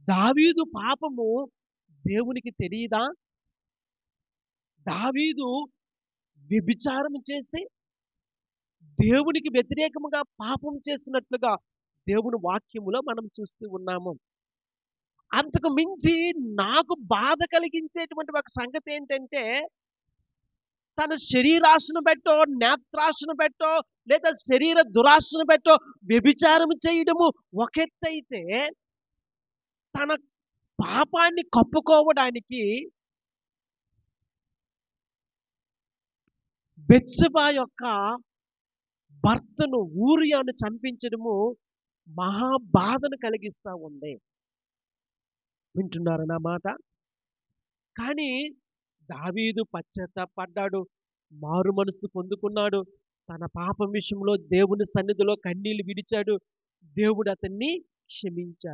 దావీదు పాపము దేవునికి తెలియదా? దావీదు వ్యభిచారం చేసి దేవునికి వ్యతిరేకముగా పాపం చేసినట్లుగా దేవుని వాక్యములో మనం చూస్తూ ఉన్నాము. అంతకు మించి నాకు బాధ కలిగించేటువంటి ఒక సంగతి ఏంటంటే, తన శరీరాశను బట్టో, నేత్రాశను బట్టో, లేదా శరీర దురాశను బట్టో వ్యభిచారం చేయడము ఒక ఎత్తైతే, తన పాపాన్ని కప్పుకోవడానికి బెత్షెబా యొక్క భర్తను ఊరియాను చంపించడము మహా బాధను కలిగిస్తా ఉంది. వింటున్నారా నా మాట? కానీ దావీదు పశ్చాత్తాపడ్డాడు, మారు మనసు పొందుకున్నాడు, తన పాపం విషయంలో దేవుని సన్నిధిలో కన్నీళ్లు విడిచాడు, దేవుడు అతన్ని క్షమించాడు.